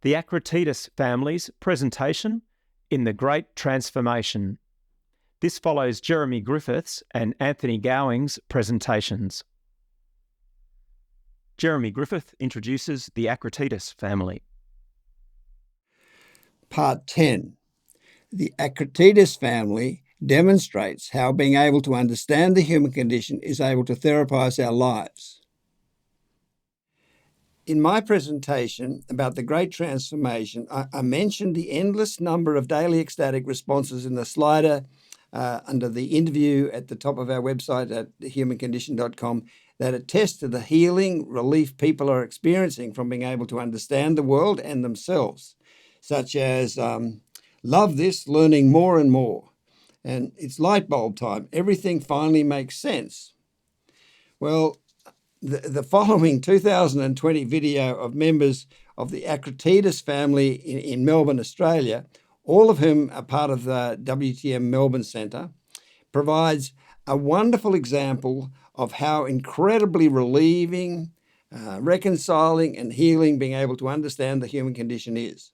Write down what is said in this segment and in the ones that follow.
The Akratides family's presentation in The Great Transformation. This follows Jeremy Griffiths and Anthony Gowing's presentations. Jeremy Griffith introduces the Akratides family. Part 10. The Akratides family demonstrates how being able to understand the human condition is able to therapize our lives. In my presentation about the Great Transformation, I mentioned the endless number of daily ecstatic responses in the slider under the interview at the top of our website at thehumancondition.com that attest to the healing relief people are experiencing from being able to understand the world and themselves, such as love this, learning more and more. And it's light bulb time. Everything finally makes sense. Well, the following 2020 video of members of the Akratides family in Melbourne, Australia, all of whom are part of the WTM Melbourne Centre, provides a wonderful example of how incredibly relieving, reconciling and healing being able to understand the human condition is.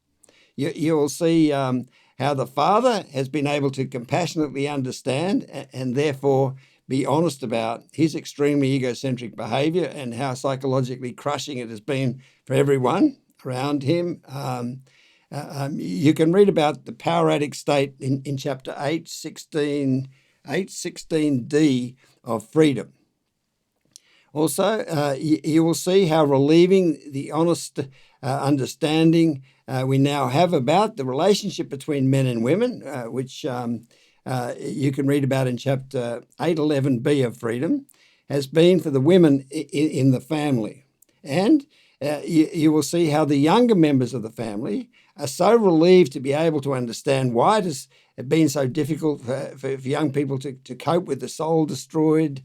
You will see how the father has been able to compassionately understand and therefore be honest about his extremely egocentric behaviour and how psychologically crushing it has been for everyone around him. You can read about the power addict state in chapter 8.16d of Freedom. Also, you will see how relieving the honest understanding we now have about the relationship between men and women, which you can read about in chapter 8.11b of Freedom, has been for the women in the family. And you will see how the younger members of the family are so relieved to be able to understand why it has been so difficult for young people to cope with the soul-destroyed,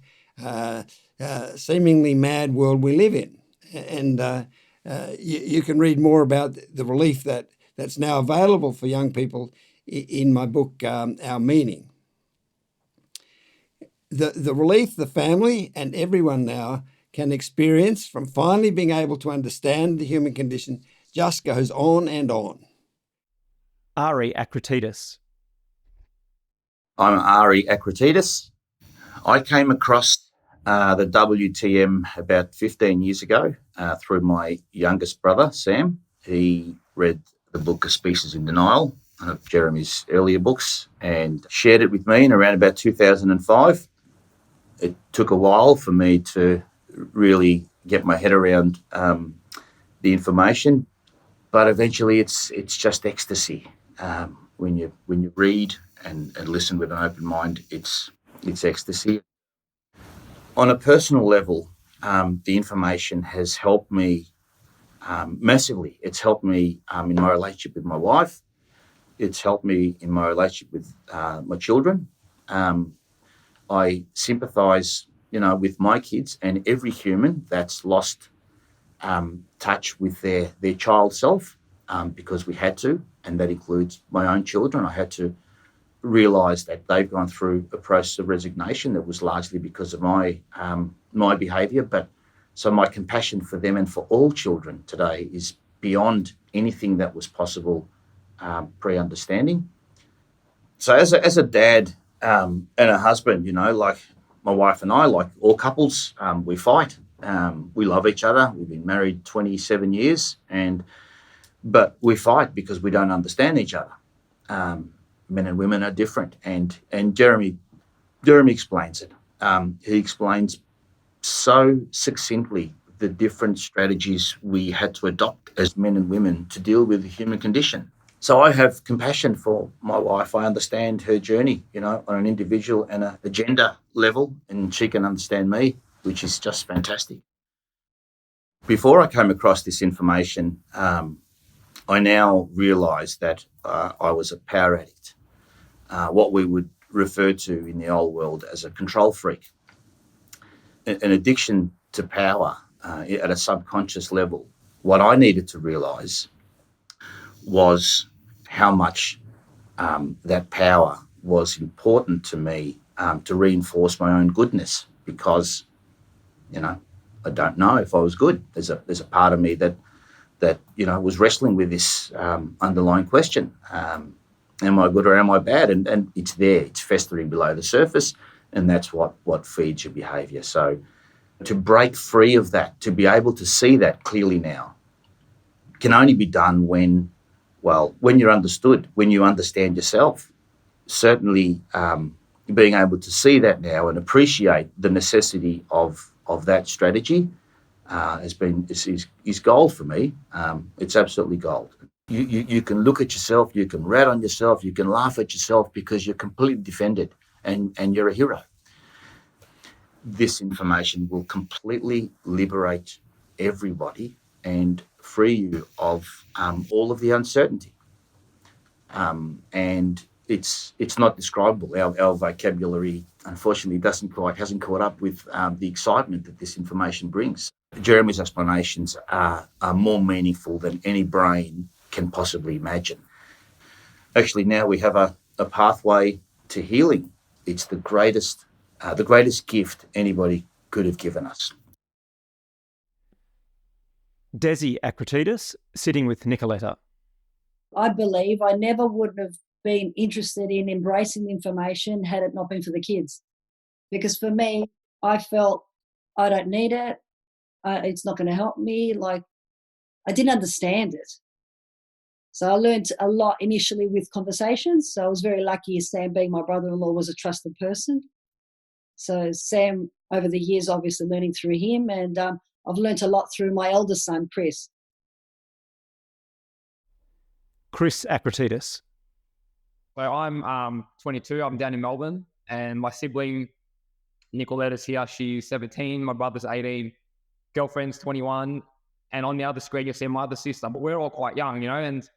seemingly mad world we live in. And you can read more about the relief that's now available for young people in my book, Our Meaning. The relief the family and everyone now can experience from finally being able to understand the human condition just goes on and on. Ari Akratides. I'm Ari Akratides. I came across the WTM about 15 years ago through my youngest brother, Sam. He read the book A Species in Denial, one of Jeremy's earlier books, and shared it with me in around about 2005. It took a while for me to really get my head around the information, but eventually it's just ecstasy. When you read and listen with an open mind, it's ecstasy. On a personal level, the information has helped me massively. It's helped me in my relationship with my wife. It's helped me in my relationship with my children. I sympathise, with my kids and every human that's lost touch with their child self because we had to, and that includes my own children. I had to realise that they've gone through a process of resignation that was largely because of my behaviour. But so my compassion for them and for all children today is beyond anything that was possible pre-understanding. So as a dad and a husband, like my wife and I, like all couples, we fight. We love each other. We've been married 27 years, but we fight because we don't understand each other. Men and women are different, and Jeremy explains it. He explains so succinctly the different strategies we had to adopt as men and women to deal with the human condition. So I have compassion for my wife. I understand her journey, on an individual and a gender level, and she can understand me, which is just fantastic. Before I came across this information, I now realise that I was a power addict, what we would refer to in the old world as a control freak. An addiction to power at a subconscious level. What I needed to realise was how much that power was important to me to reinforce my own goodness, because, I don't know if I was good. There's a part of me that that was wrestling with this underlying question: am I good or am I bad? And it's there, it's festering below the surface, and that's what feeds your behaviour. So to break free of that, to be able to see that clearly now, can only be done when you're understood, when you understand yourself. Certainly, being able to see that now and appreciate the necessity of that strategy is gold for me. It's absolutely gold. You can look at yourself, you can rat on yourself, you can laugh at yourself because you're completely defended and you're a hero. This information will completely liberate everybody and free you of all of the uncertainty. And it's not describable. Our vocabulary, unfortunately, hasn't caught up with the excitement that this information brings. Jeremy's explanations are more meaningful than any brain can possibly imagine. Actually, now we have a pathway to healing. It's the greatest gift anybody could have given us. Desi Akrotidis, sitting with Nicoletta. I believe I never would have been interested in embracing the information had it not been for the kids. Because for me, I felt I don't need it. It's not going to help me. Like, I didn't understand it. So I learned a lot initially with conversations. So I was very lucky, Sam being my brother-in-law was a trusted person. So Sam, over the years, obviously learning through him, and I've learned a lot through my eldest son, Chris. Chris Akrotidis. So I'm 22. I'm down in Melbourne, and my sibling Nicoletta's here. She's 17. My brother's 18. Girlfriend's 21. And on the other screen, you see my other sister. But we're all quite young, and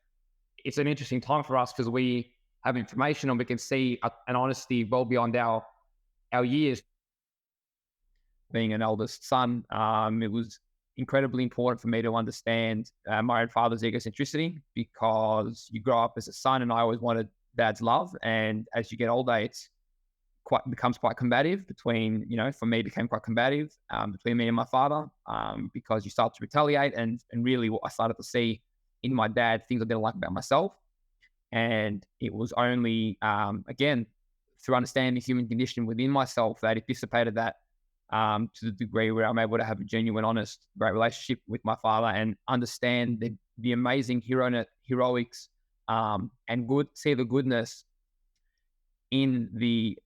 it's an interesting time for us because we have information and we can see an honesty well beyond our years. Being an eldest son, it was incredibly important for me to understand my own father's egocentricity, because you grow up as a son, and I always wanted dad's love. And as you get older, it's becomes quite combative between, for me, it became quite combative between me and my father, because you start to retaliate. And really what I started to see in my dad, things I didn't like about myself. And it was only, again, through understanding the human condition within myself that it dissipated that to the degree where I'm able to have a genuine, honest, great relationship with my father and understand the amazing heroics and see the goodness in the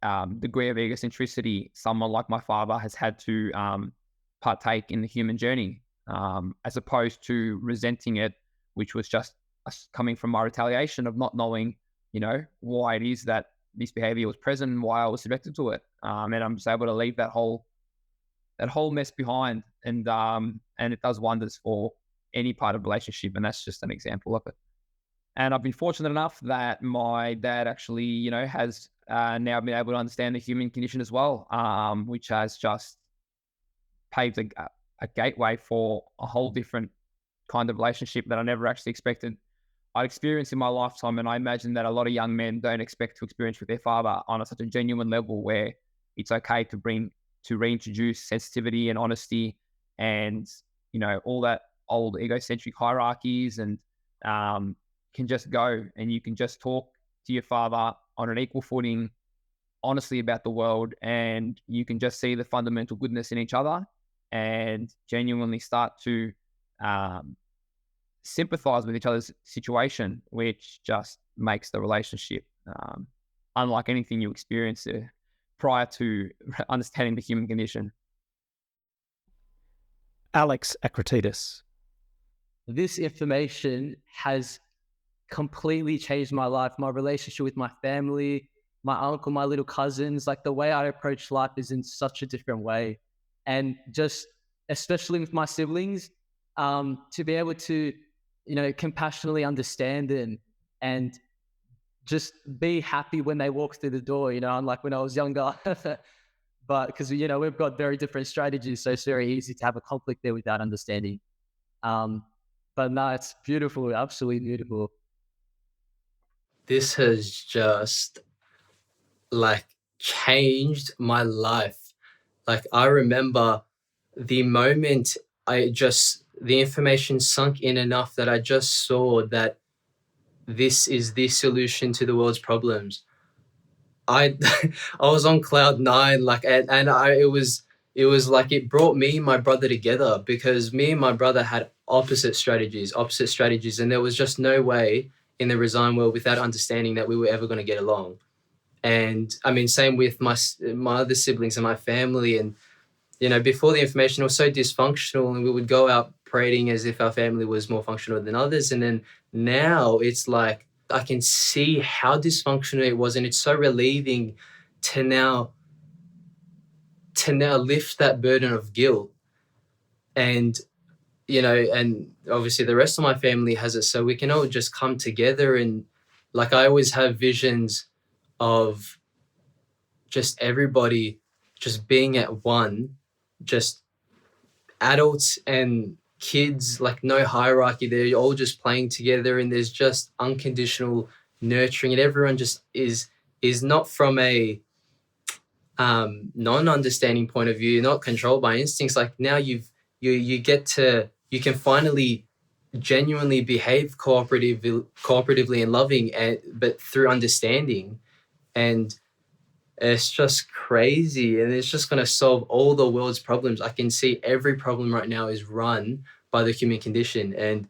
degree of egocentricity someone like my father has had to partake in the human journey, as opposed to resenting it, which was just coming from my retaliation of not knowing, why it is that this behavior was present and why I was subjected to it. And I'm just able to leave that whole mess behind, and it does wonders for any part of relationship, and that's just an example of it. And I've been fortunate enough that my dad actually, has now been able to understand the human condition as well, which has just paved a gateway for a whole different kind of relationship that I never actually expected I'd experience in my lifetime. And I imagine that a lot of young men don't expect to experience with their father on such a genuine level, where it's okay to reintroduce sensitivity and honesty and, all that old egocentric hierarchies, and can just go and you can just talk to your father on an equal footing, honestly about the world, and you can just see the fundamental goodness in each other and genuinely start to sympathize with each other's situation, which just makes the relationship unlike anything you experienced prior to understanding the human condition. Alex Akrotidis. This information has completely changed my life, my relationship with my family, my uncle, my little cousins. Like, the way I approach life is in such a different way. And just, especially with my siblings, to be able to, compassionately understand and just be happy when they walk through the door, unlike when I was younger. But because, we've got very different strategies, so it's very easy to have a conflict there without understanding. But no, it's beautiful, absolutely beautiful. This has just changed my life. I remember the moment I just the information sunk in enough that I just saw that this is the solution to the world's problems. I I was on cloud nine, like, and it was like it brought me and my brother together, because me and my brother had opposite strategies, and there was just no way in the Resign world without understanding that we were ever going to get along. And I mean, same with my other siblings and my family. And before the information, it was so dysfunctional, and we would go out parading as if our family was more functional than others. And then now it's like I can see how dysfunctional it was, and it's so relieving to now lift that burden of guilt. And and obviously the rest of my family has it, so we can all just come together. And like, I always have visions of just everybody just being at one, just adults and kids, like no hierarchy. They're all just playing together, and there's just unconditional nurturing, and everyone just is not from a non-understanding point of view, not controlled by instincts. Like, now you can finally genuinely behave cooperatively and loving, but through understanding. And it's just crazy, and it's just going to solve all the world's problems. I can see every problem right now is run by the human condition, and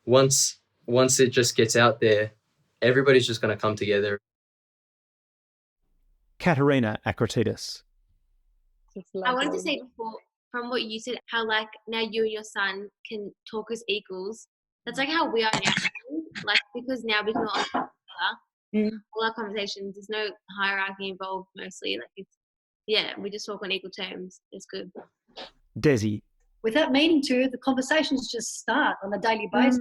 once it just gets out there, everybody's just going to come together. Katerina Akratides. I wanted to say before, from what you said, how like now you and your son can talk as equals. That's like how we are now. Like, because now we can all all our conversations, there's no hierarchy involved mostly. Like, we just talk on equal terms. It's good. Desi. Without meaning to, the conversations just start on a daily basis.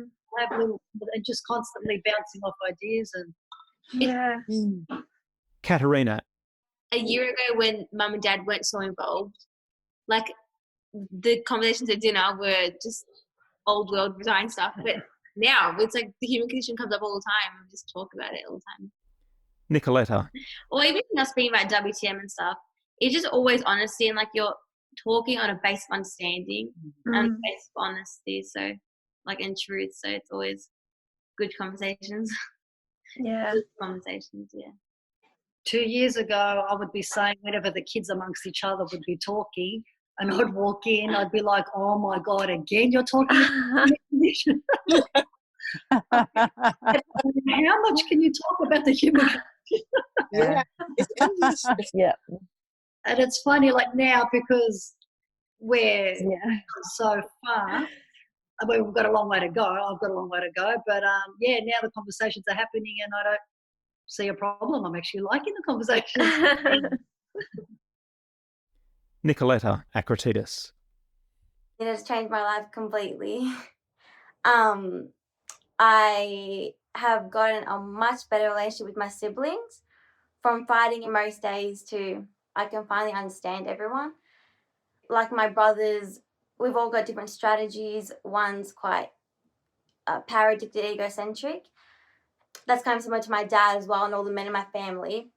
And just constantly bouncing off ideas. And Katerina. A year ago, when mum and dad weren't so involved, like, the conversations at dinner were just old world design stuff. But now it's like the human condition comes up all the time. We just talk about it all the time. Nicoletta. Or even us being about WTM and stuff, it's just always honesty, and like you're talking on a base of understanding and a base of honesty, so like, and truth. So it's always good conversations. Good conversations. 2 years ago, I would be saying whenever the kids amongst each other would be talking, and I'd walk in, I'd be like, "Oh my God, again you're talking about the condition." How much can you talk about the human condition? It's endless. And it's funny, like, now, because we're so far, I mean, we've got a long way to go. I've got a long way to go. But, now the conversations are happening, and I don't see a problem. I'm actually liking the conversations. Nicoletta Akratides. It has changed my life completely. I have gotten a much better relationship with my siblings, from fighting in most days to I can finally understand everyone. Like, my brothers, we've all got different strategies. One's quite power-addicted, egocentric. That's kind of similar to my dad as well, and all the men in my family,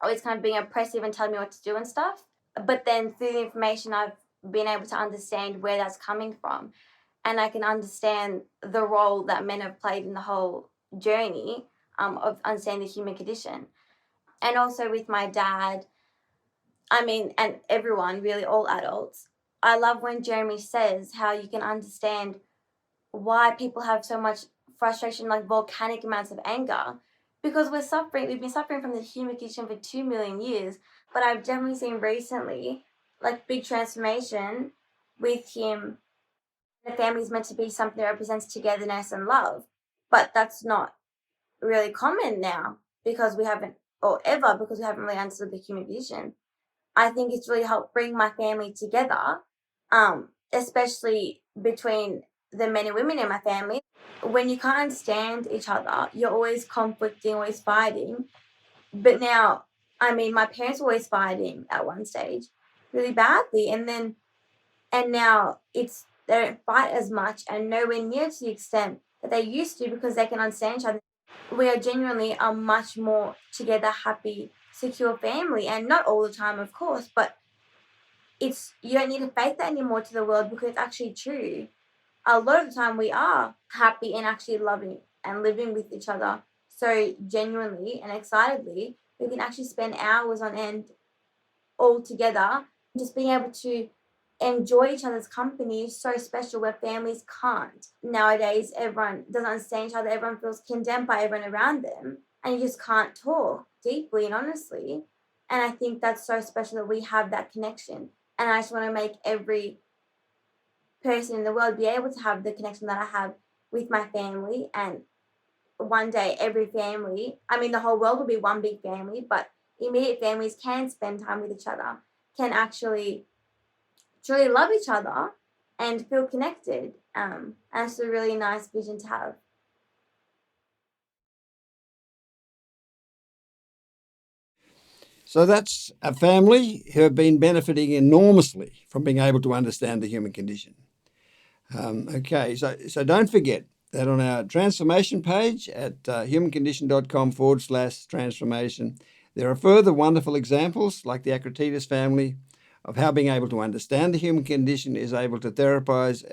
always kind of being oppressive and telling me what to do and stuff. But then through the information, I've been able to understand where that's coming from. And I can understand the role that men have played in the whole journey of understanding the human condition. And also with my dad, I mean, and everyone, really, all adults, I love when Jeremy says how you can understand why people have so much frustration, like volcanic amounts of anger, because we've been suffering from the human condition for 2 million years. But I've definitely seen recently, like, big transformation with him. The family is meant to be something that represents togetherness and love, but that's not really common now because we haven't really understood the human condition. I think it's really helped bring my family together, especially between the men and women in my family. When you can't understand each other, you're always conflicting, always fighting. But now, I mean, my parents were always fighting at one stage really badly, and now they don't fight as much and nowhere near to the extent that they used to, because they can understand each other. We are genuinely a much more together, happy, secure family, and not all the time, of course, but you don't need to fake that anymore to the world, because it's actually true. a lot of the time we are happy and actually loving and living with each other so genuinely and excitedly. We can actually spend hours on end all together. Just being able to enjoy each other's company is so special, where families can't. Nowadays, everyone doesn't understand each other. Everyone feels condemned by everyone around them, and you just can't talk deeply and honestly. And I think that's so special that we have that connection. And I just want to make every person in the world be able to have the connection that I have with my family. And one day, every family, I mean, the whole world will be one big family, but immediate families can spend time with each other, can actually truly love each other and feel connected. And it's a really nice vision to have. So that's a family who have been benefiting enormously from being able to understand the human condition. Okay, so don't forget that on our transformation page at humancondition.com/transformation, there are further wonderful examples like the Akratides family of how being able to understand the human condition is able to therapize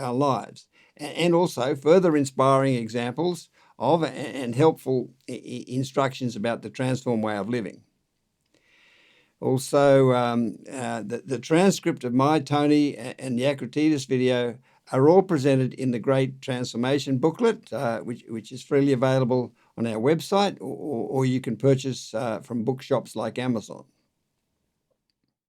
our lives, and also further inspiring examples of and helpful instructions about the transformed way of living. Also, the transcript of my, Tony, and the Akratides video are all presented in the Great Transformation booklet, which is freely available on our website, or you can purchase from bookshops like Amazon.